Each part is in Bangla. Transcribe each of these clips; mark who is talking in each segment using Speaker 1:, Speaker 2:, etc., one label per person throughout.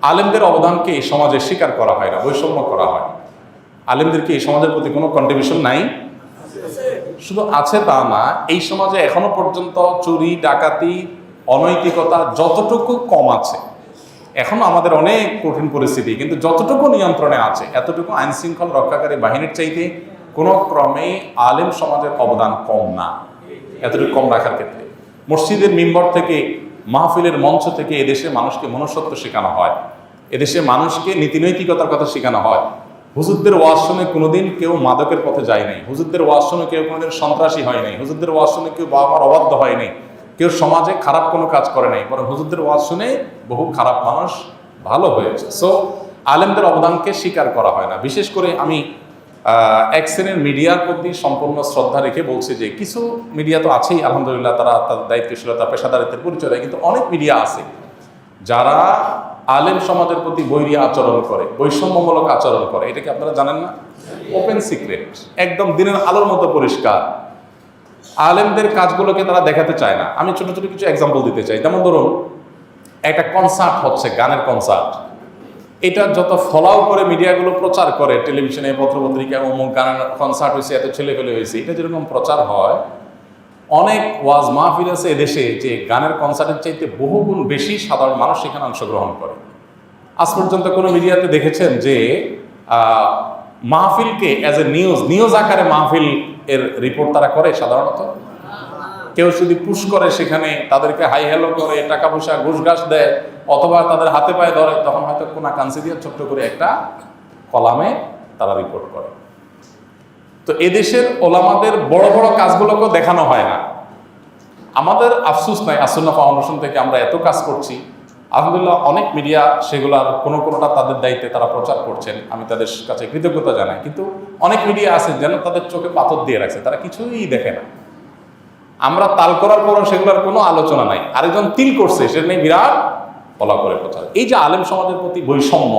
Speaker 1: আলেমদের অবদানকে এই সমাজে স্বীকার করা হয় না, বৈষম্য করা হয়। আলেমদেরকে এই সমাজের প্রতি কোনো কন্ট্রিবিউশন নাই, শুধু আছে তা না, এই সমাজে এখনো পর্যন্ত চুরি, ডাকাতি, অনৈতিকতা যতটুকু কম আছে, এখনো আমাদের অনেক কঠিন পরিস্থিতি, কিন্তু যতটুকু নিয়ন্ত্রণে আছে এতটুকু আইন শৃঙ্খলা রক্ষাকারী বাহিনীর চাইতে কোনো ক্রমেই আলেম সমাজের অবদান কম না। এতটুকু কম রাখার ক্ষেত্রে মসজিদের মিম্বর থেকে, মাহফিলের মঞ্চ থেকে এদেশে মানুষকে মনুষ্যত্ব শেখানো হয়, এদেশে মানুষকে নীতিনৈতিকতার কথা শেখানো হয়। হুজুরদের ওয়াজ শুনে কোনোদিন কেউ মাদকের পথে যায় নাই, হুজুরদের ওয়াজ শুনে কেউ কোনোদিন সন্ত্রাসী হয় নাই, হুজুরদের ওয়াজ শুনে কেউ বাবা মার অবাধ্য হয় নাই, কেউ সমাজে খারাপ কোনো কাজ করে নাই, বরং হুজুরদের ওয়াজ শুনে বহু খারাপ মানুষ ভালো হয়েছে। সো আলেমদের অবদানকে স্বীকার করা হয় না। বিশেষ করে আমি এক শ্রেণীর মিডিয়ার প্রতি সম্পূর্ণ শ্রদ্ধা রেখে বলছি যে কিছু মিডিয়া তো আছেই আলহামদুলিল্লাহ, তারা তাদের দায়িত্বশীলতা, পেশাদারিত্বের পরিচয় দেয়, কিন্তু অনেক মিডিয়া আছে যারা আলেম সমাজের প্রতি বৈরী আচরণ করে, বৈষম্যমূলক আচরণ করে। এটা কি আপনারা জানেন না? ওপেন সিক্রেট, একদম দিনের আলোর মতো পরিষ্কার। আলেমদের কাজগুলোকে তারা দেখাতে চায় না। আমি ছোট ছোট কিছু এক্সাম্পল দিতে চাই। যেমন ধরুন, একটা কনসার্ট হচ্ছে, গানের কনসার্ট, এটা যত ফলাও করে মিডিয়াগুলো প্রচার করে, টেলিভিশনে, পত্রপত্রিকায়, অমুক গানের কনসার্ট হয়েছে, এত ছেলে ফেলে হয়েছে, এটা যেরকম প্রচার হয়, অনেক ওয়াজ মাহফিল আছে এদেশে যে গানের কনসার্টের চাইতে বহুগুণ বেশি সাধারণ মানুষ সেখানে অংশগ্রহণ করে। আজ পর্যন্ত কোনো মিডিয়াতে দেখেছেন যে মাহফিলকে অ্যাজ এ নিউজ আকারে মাহফিল এর রিপোর্ট তারা করে? সাধারণত কেউ যদি পুশ করে, সেখানে তাদেরকে হাই হ্যালো করে, টাকা পয়সা ঘুষ ঘাস দেয়, অথবা তাদের হাতে পায়ে ধরে, তখন হয়তো কোনা কান্সি দিয়ে ছোট্ট করে একটা কলামে তারা রিপোর্ট করে। তো এদেশের ওলামাদের বড় বড় কাজগুলোকেও দেখানো হয় না। আমাদের আফসোস নাই, আসুন্নাহ ফাউন্ডেশন থেকে আমরা এত কাজ করছি, আলহামদুলিল্লাহ অনেক মিডিয়া সেগুলার কোনোটা তাদের দায়িত্বে তারা প্রচার করছেন, আমি তাদের কাছে কৃতজ্ঞতা জানাই। কিন্তু অনেক মিডিয়া আছে যেন তাদের চোখে পাথর দিয়ে রাখছে, তারা কিছুই দেখে না। আমরা তাল করার পরও সেগুলোর কোনো আলোচনা নাই, আরেকজন তিল করছে সেটা নিয়ে বিরাট বলা করে প্রচার। এই যে আলেম সমাজের প্রতি বৈষম্য,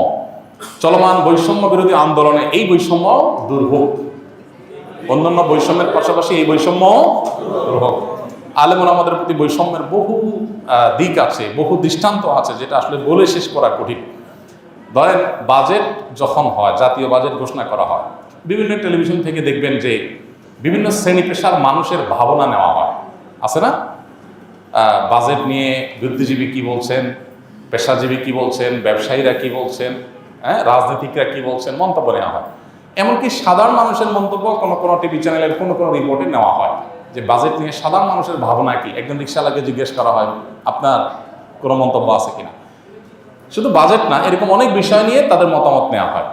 Speaker 1: চলমান বৈষম্য বিরোধী আন্দোলনে এই বৈষম্য দূর হোক, অন্যান্য বৈষম্যের পাশাপাশি এই বৈষম্য দূর হোক। আলেম ওলামাদের প্রতি বৈষম্যের বহু দিক আছে, বহু দৃষ্টান্ত আছে, যেটা আসলে বলে শেষ করা কঠিন। ধরেন, বাজেট যখন হয়, জাতীয় বাজেট ঘোষণা করা হয়, বিভিন্ন টেলিভিশন থেকে দেখবেন যে বিভিন্ন শ্রেণী পেশার মানুষের ভাবনা নেওয়া হয়, আছে না? বাজেট নিয়ে বুদ্ধিজীবী কি বলছেন, পেশাজীবী কি বলছেন, ব্যবসায়ীরা কি বলছেন, রাজনীতিকরা কি বলছেন, মন্তব্য নেওয়া হয়। এমনকি সাধারণ মানুষের মন্তব্য কোনো টিভি চ্যানেলের কোনো রিপোর্টে নেওয়া হয় যে বাজেট নিয়ে সাধারণ মানুষের ভাবনা কি। একজন রিক্সাওয়ালাকে জিজ্ঞেস করা হয়, আপনার কোনো মন্তব্য আছে কিনা। শুধু বাজেট না, এরকম অনেক বিষয় নিয়ে তাদের মতামত নেওয়া হয়।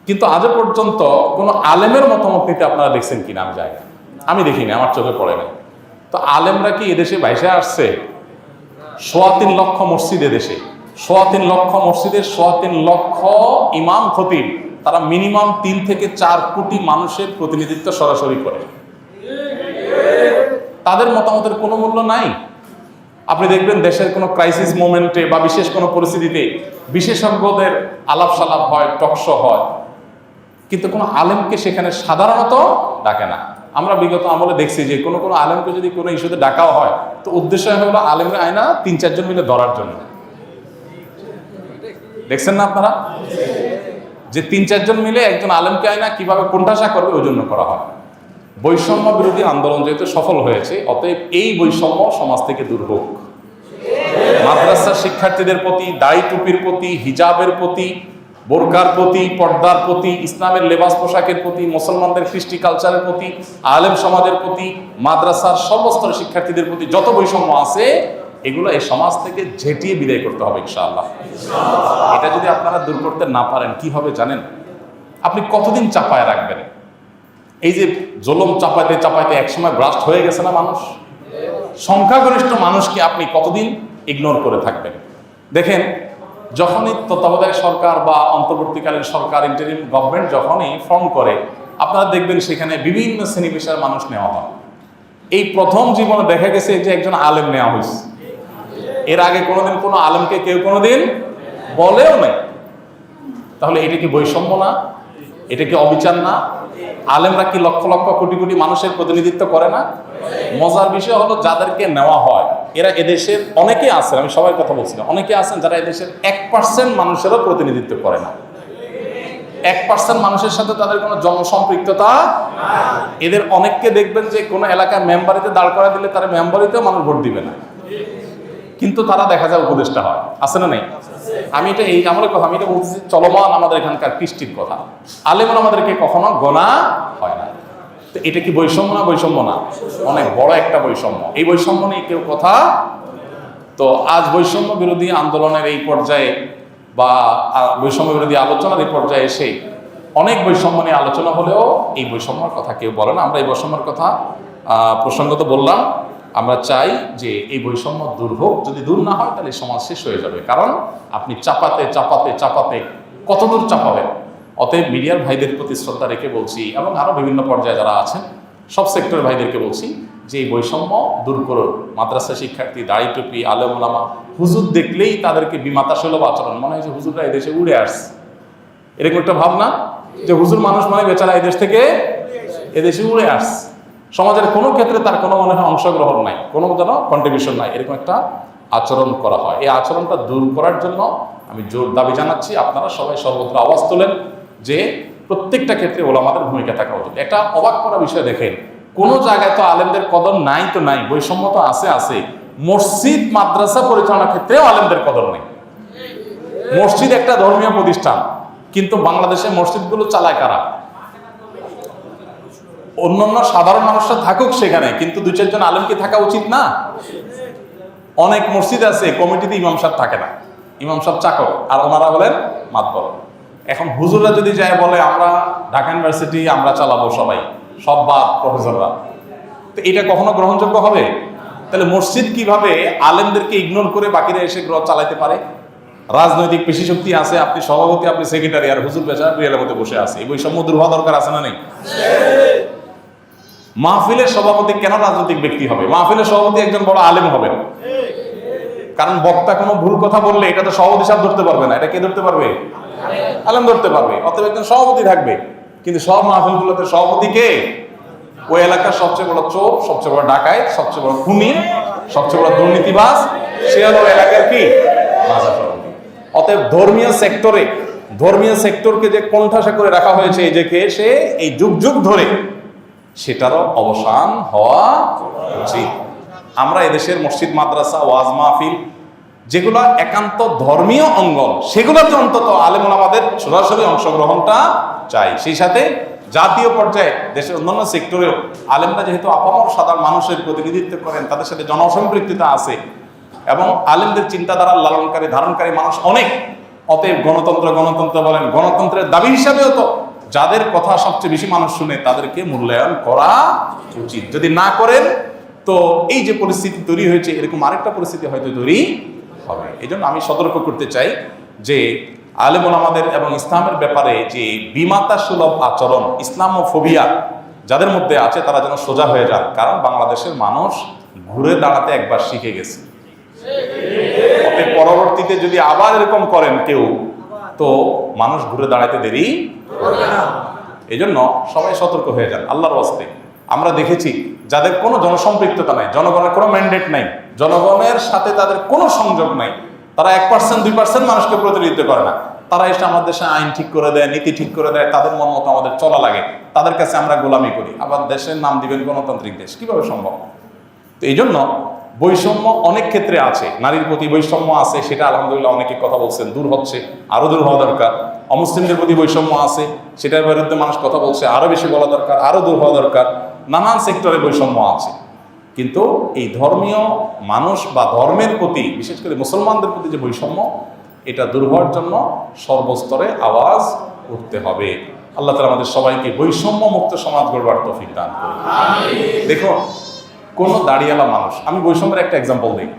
Speaker 1: কিন্তু আজও পর্যন্ত কোনো আলেমের মতামত নিতে আপনারা দেখছেন কিনা আমি জানি না, আমি দেখিনি, আমার চোখে পড়ে নাই। তো আলেমরা কি এদেশে বাইসে আসছে? ৩.৫ লক্ষ মসজিদ এদেশে, ৩.৫ লক্ষ মসজিদের ৩.৫ লক্ষ ইমাম খতিব, তারা মিনিমাম ৩ থেকে ৪ কোটি মানুষের প্রতিনিধিত্ব সরাসরি করে। তাদের মতামতের কোনো মূল্য নাই। আপনি দেখবেন দেশের কোনো ক্রাইসিস মোমেন্টে বা বিশেষ কোনো পরিস্থিতিতে বিশেষজ্ঞদের আলাপ সালাপ হয়, টকশো হয়, কিন্তু কোনো আলেমকে সেখানে সাধারণত ডাকে না। আমরা বিগত আমলে দেখছি যে কোনো আলেমকে যদি কোনো ইস্যুতে ডাকাও হয়, তো উদ্দেশ্য হলো আলেমের আয়না ৩-৪ জন মিলে ধরার জন্য। দেখছেন না আপনারা যে ৩-৪ জন মিলে একজন আলেমকে আয়না কিভাবে কোণঠাসা করবে, ওই জন্য করা হয়। বৈষম্য বিরোধী আন্দোলন যেহেতু সফল হয়েছে, অতএব এই বৈষম্য সমাজ থেকে দূর হোক। মাদ্রাসার শিক্ষার্থীদের প্রতি, দাড়ি টুপির প্রতি, হিজাবের প্রতি, বোরকার প্রতি, পর্দার প্রতি, ইসলামের লেবাস পোশাকের প্রতি, মুসলমানদের কৃষ্টি কালচারের প্রতি, আলেম সমাজের প্রতি, মাদ্রাসার সর্বস্তরের শিক্ষার্থীদের প্রতি যত বৈষম্য আছে, এগুলো এই সমাজ থেকে ঝেঁটিয়ে বিদায় করতে হবে ইনশাআল্লাহ। এটা যদি আপনারা দূর করতে না পারেন, কি হবে জানেন? আপনি কতদিন চাপায় রাখবেন? এই যে জুলুম চাপাইতে চাপাইতে একসময় ব্রাস্ট হয়ে গেছে না মানুষ, সংখ্যাগরিষ্ঠ মানুষকে আপনি কতদিন ইগনোর করে থাকবেন? দেখেন, যখনই তত্ত্বাবধায়ক সরকার বা অন্তর্বর্তীকালীন সরকার, ইন্টারিম গভর্নমেন্ট যখনই ফর্ম করে, আপনারা দেখবেন সেখানে বিভিন্ন শ্রেণী পেশার মানুষ নেওয়া হয়। এই প্রথম জীবনে দেখা গেছে যে একজন আলেম নেওয়া হয়েছে। এর আগে কোনোদিন কোনো আলেমকে কেউ কোনোদিন বলেও নাই। তাহলে এটা কি বৈষম্য না? এটা কি অবিচার না? আলেমরা কি লক্ষ লক্ষ কোটি কোটি মানুষের প্রতিনিধিত্ব করে না? মজার বিষয় হলো, যাদেরকে নেওয়া হয় এরা এদেশের অনেকে আছেন, আমি সবার কথা বলছি না, অনেকে আছেন যারা এদেশের 1% মানুষেরও প্রতিনিধিত্ব করে না। 1% মানুষের সাথে তাদের কোনো জনসম্পৃক্ততা। এদের অনেককে দেখবেন যে কোনো এলাকায় মেম্বারিতে দাঁড় করা দিলে তারা মেম্বারিতেও মানুষ ভোট দিবে না, কিন্তু তারা দেখা যায় উপদেষ্টা হয়। আছে না নেই? আমি এটা এই আমার কথা, আমি এটা বলছি চলমান আমাদের এখানকার কৃষ্টির কথা। আলেমন আমাদেরকে কখনো গোনা হয় না। তো এটা কি বৈষম্য না? বৈষম্য না, অনেক বড় একটা বৈষম্য। এই বৈষম্য নিয়ে কেউ কথা, তো আজ বৈষম্য বিরোধী আন্দোলনের এই পর্যায়ে বা বৈষম্য বিরোধী আলোচনার এই পর্যায়ে এসে অনেক বৈষম্য নিয়ে আলোচনা হলেও এই বৈষম্যের কথা কেউ বলে না। আমরা এই বৈষম্যের কথা প্রসঙ্গত বললাম। আমরা চাই যে এই বৈষম্য দূর হোক। যদি দূর না হয় তাহলে সমাজ শেষ হয়ে যাবে। কারণ আপনি চাপাতে চাপাতে চাপাতে কতদূর চাপাবেন? অতএব মিডিয়ার ভাইদের প্রতি শ্রদ্ধা রেখে বলছি, এবং আরও বিভিন্ন পর্যায়ে যারা আছেন সব সেক্টরের ভাইদেরকে বলছি যে এই বৈষম্য দূর করুন। মাদ্রাসা শিক্ষার্থী, দাড়ি টুপি, আলেম ওলামা, হুজুর দেখলেই তাদেরকে বিমাতা সুলভ আচরণ, মনে হয় যে হুজুররা এদেশে উড়ে আসছে, এরকম একটা ভাবনা যে হুজুর মানুষ মানে বেচারা এদেশ থেকে এদেশে উড়ে আসছে। সমাজের কোনো ক্ষেত্রে তার কোনো মনে হয় অংশগ্রহণ নাই, কোনো যেন কন্ট্রিবিউশন নাই, এরকম একটা আচরণ করা হয়। এই আচরণটা দূর করার জন্য আমি জোর দাবি জানাচ্ছি আপনারা সবাই সর্বত্র আওয়াজ তোলেন যে প্রত্যেকটা ক্ষেত্রে ওলামাদের ভূমিকা থাকা উচিত। একটা অবাক করা বিষয় দেখেন, কোনো জায়গায় তো আলেমদের কদর নাই, তো নাই, বৈষম্য তো আছে। মসজিদ মাদ্রাসা পরিচালনার ক্ষেত্রেও আলেমদের কদর নেই। মসজিদ একটা ধর্মীয় প্রতিষ্ঠান, কিন্তু বাংলাদেশে মসজিদগুলো চালায় কারা? অন্যান্য সাধারণ মানুষরা থাকুক সেখানে, কিন্তু 2-4 জন আলেম কি থাকা উচিত না? অনেক মসজিদ আছে কমিটিতে ইমাম সাহেব থাকে না, ইমাম সাহেব চাকর, আর ওনারা হলেন মাতবর। এখন হুজুররা যদি যায় বলে আমরা ঢাকা ইউনিভার্সিটি আমরা চালাবো, সবাই সব বাদ প্রফেসররা, তো এটা কখনো গ্রহণযোগ্য হবে? তাহলে মসজিদ কিভাবে আলেমদেরকে ইগনোর করে বাকিরা এসে চালাইতে পারে? রাজনৈতিক পেশি শক্তি আছে, আপনি সভাপতি, আপনি সেক্রেটারি, আর হুজুর বেচারা বিড়ালের মধ্যে বসে আছে। এই বৈষম্য দূর হওয়া দরকার আছে না নেই? মাহফিলের সভাপতি কেন রাজনৈতিক ব্যক্তি হবে? মাহফিলের সভাপতি একজন বড় আলেম হবেন, কারণ বক্তা কোনো ভুল কথা বললে এটা তো সভাপতি সাহেব ধরতে পারবে না, এটা কে ধরতে পারবে? আলেম ধরতে পারবে। অতএব একজন সভাপতি থাকবে, কিন্তু সব মাহফিলগুলোতে সভাপতি কে? ওই এলাকার সবচেয়ে বড় চোর, সবচেয়ে বড় ডাকাত, সবচেয়ে বড় খুনি, সবচেয়ে বড় দুর্নীতিবাজ, সে হলো এলাকার কি? সভাপতি। অতএব ধর্মীয় সেক্টরকে যে কোণঠাসা করে রাখা হয়েছে এই যে সে এই যুগ যুগ ধরে, সেটারও অবসান হওয়া উচিত। আমরা এদেশের মসজিদ, মাদ্রাসা, ওয়াজ মাহফিল যেগুলো একান্ত ধর্মীয় অঙ্গন, সেগুলোতে অন্তত আলেম ওলামাদের সরাসরি অংশগ্রহণটা চাই। সেই সাথে জাতীয় পর্যায়ে দেশের অন্যান্য সেক্টরেও আলেমরা যেহেতু আপামর সাধারণ মানুষের প্রতিনিধিত্ব করেন, তাদের সাথে জনসম্পৃক্ততা আছে এবং আলেমদের চিন্তাধারা লালনকারী ধারণকারী মানুষ অনেক। অতএব গণতন্ত্র বলেন, গণতন্ত্রের দাবি হিসাবেও তো যাদের কথা সবচেয়ে বেশি মানুষ শুনে তাদেরকে মূল্যায়ন করা উচিত। যদি না করেন তো এই যে পরিস্থিতি তৈরি হয়েছে, এরকম আরেকটা পরিস্থিতি হয়তো তৈরি হবে। এই জন্য আমি সতর্ক করতে চাই যে আলেম ওলামাদের এবং ইসলামের ব্যাপারে যে বিমাতা সুলভ আচরণ, ইসলামোফোবিয়া যাদের মধ্যে আছে, তারা যেন সোজা হয়ে যান। কারণ বাংলাদেশের মানুষ ঘুরে দাঁড়াতে একবার শিখে গেছে। পরবর্তীতে যদি আবার এরকম করেন কেউ, তো মানুষ ঘুরে দাঁড়াতে দেরি করবে না। এই জন্য সবাই সতর্ক হয়ে যান আল্লাহর ওয়াস্তে। আমরা দেখেছি যাদের কোনো জনসম্পৃক্ততা নাই, জনগণের কোনো ম্যান্ডেট নাই, জনগণের সাথে তাদের কোনো সংযোগ নাই, তারা 1% 2% মানুষকে প্রতিনিধিত্ব করে না, তারা এসে আমাদের দেশে আইন ঠিক করে দেয়, নীতি ঠিক করে দেয়, তাদের মন মতো আমাদের চলা লাগে, তাদের কাছে আমরা গোলামি করি। আবার দেশের নাম দিবেন গণতান্ত্রিক দেশ, কিভাবে সম্ভব? তো এই জন্য বৈষম্য অনেক ক্ষেত্রে আছে, নারীর প্রতি বৈষম্য আছে, সেটা আলহামদুলিল্লাহ অনেকে কথা বলছেন, দূর হচ্ছে, আরো দূর হওয়া দরকার। অমুসলিমদের প্রতি বৈষম্য আছে, সেটার বিরুদ্ধে মানুষ কথা বলছে, আরো বেশি বলা দরকার, আরো দূর হওয়া দরকার। নানান সেক্টরে বৈষম্য আছে, কিন্তু এই ধর্মীয় মানুষ বা ধর্মের প্রতি, বিশেষ করে মুসলমানদের প্রতি যে বৈষম্য, এটা দূর হওয়ার জন্য সর্বস্তরে আওয়াজ উঠতে হবে। আল্লাহ তাআলা আমাদের সবাইকে বৈষম্য মুক্ত সমাজ গড়বার তৌফিক দান করুন। দেখো, কোনো দাড়িওয়ালা মানুষ, আমি বৈষম্যের একটা এক্সাম্পল দিই।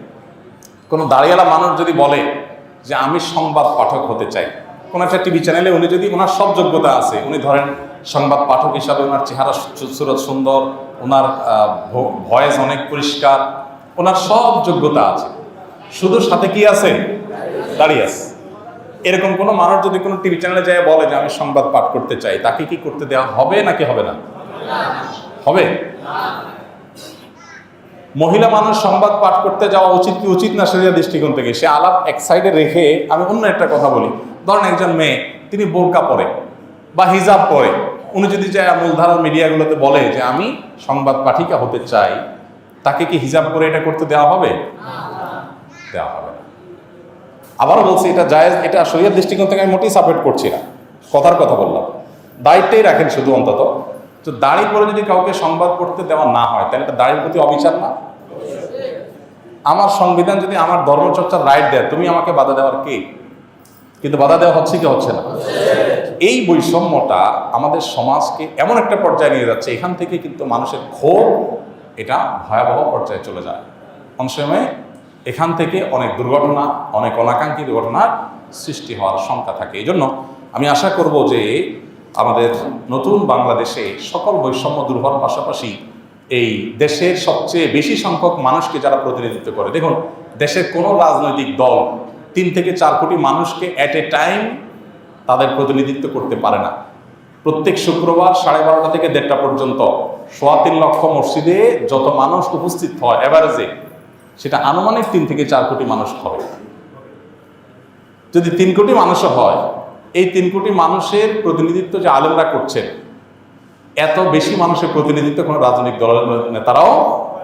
Speaker 1: কোনো দাড়িওয়ালা মানুষ যদি বলে যে আমি সংবাদ পাঠক হতে চাই, কোনো একটা টিভি চ্যানেলে উনি যদি, ওনার সব যোগ্যতা আছে, উনি ধরেন সংবাদ পাঠক হিসাবে ওনার চেহারা সুরত সুন্দর, ওনার ভয়েস অনেক পরিষ্কার, ওনার সব যোগ্যতা আছে, শুধু সাথে কি আছে? দাড়ি আছে। এরকম কোনো মানুষ যদি কোনো টিভি চ্যানেলে যায় বলে যে আমি সংবাদ পাঠ করতে চাই, তাকে কি করতে দেওয়া হবে নাকি হবে না? হবে? মহিলা মানুষ সংবাদ পাঠ করতে যাওয়া উচিত কি উচিত না শরিয়া দৃষ্টিকোণ থেকে, সে আলাপ এক সাইডে রেখে আমি অন্য একটা কথা বলি। ধরেন একজন মেয়ে, তিনি বোরকা পরে বা হিজাব পরে, উনি যদি যায় মূলধারার মিডিয়াগুলোতে বলে যে আমি সংবাদ পাঠিকা হতে চাই, তাকে কি হিজাব করে এটা করতে দেওয়া হবে? দেওয়া হবে না। আবারও বলছি, এটা জায়েজ, এটা শরিয়ার দৃষ্টিকোণ থেকে আমি মোটেই সাপোর্ট করছি না, কথার কথা বললাম। দায়িত্বই রাখেন শুধু অন্তত, তো দাড়ি পরে যদি কাউকে সংবাদ পড়তে দেওয়া না হয় তাহলে এটা দাড়ির প্রতি অবিচার না? আমার সংবিধান যদি আমার ধর্মচর্চার রাইট দেয়, তুমি আমাকে বাধা দেওয়ার কে? কিন্তু বাধা দেওয়া হচ্ছে কি হচ্ছে না? এই বৈষম্যটা আমাদের সমাজকে এমন একটা পর্যায়ে নিয়ে যাচ্ছে, এখান থেকে কিন্তু মানুষের ক্ষোভ এটা ভয়াবহ পর্যায়ে চলে যায়। অনেক সময় এখান থেকে অনেক দুর্ঘটনা, অনেক অনাকাঙ্ক্ষিত ঘটনার সৃষ্টি হওয়ার শঙ্কা থাকে। এই জন্য আমি আশা করব যে আমাদের নতুন বাংলাদেশে সকল বৈষম্য দূর হওয়ার পাশাপাশি এই দেশের সবচেয়ে বেশি সংখ্যক মানুষকে যারা প্রতিনিধিত্ব করে, দেখুন দেশের কোনো রাজনৈতিক দল 3 থেকে 4 কোটি মানুষকে অ্যাট এ টাইম তাদের প্রতিনিধিত্ব করতে পারে না। প্রত্যেক শুক্রবার 12:30 থেকে 1:30 পর্যন্ত 3.25 লক্ষ মসজিদে যত মানুষ উপস্থিত হয় এভারেজে, সেটা আনুমানিক 3 থেকে 4 কোটি মানুষ হবে। যদি 3 কোটি মানুষও হয়, এই 3 কোটি মানুষের প্রতিনিধিত্ব যে আলেমরা করছেন, এত বেশি মানুষের প্রতিনিধিত্ব কোনো রাজনৈতিক দলের নেতারাও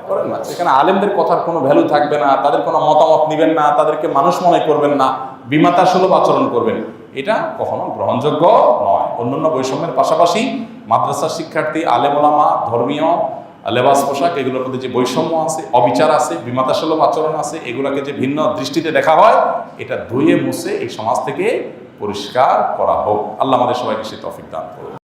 Speaker 1: করেন না। সেখানে আলেমদের কথার কোনো ভ্যালু থাকবে না, তাদের কোনো মতামত নেবেন না, তাদেরকে মানুষ মনে করবেন না, বিমাতা সুলভ আচরণ করবেন, এটা কখনো গ্রহণযোগ্য নয়। অন্যান্য বৈষম্যের পাশাপাশি মাদ্রাসার শিক্ষার্থী, আলেম ওলামা, ধর্মীয় লেবাস পোশাক, এগুলোর মধ্যে যে বৈষম্য আছে, অবিচার আছে, বিমাতা সুলভ আচরণ আছে, এগুলোকে যে ভিন্ন দৃষ্টিতে দেখা হয়, এটা ধুয়ে মুছে এই সমাজ থেকে পরিষ্কার করা হোক। আল্লাহ আমাদের সবাইকে সে তৌফিক দান করুন।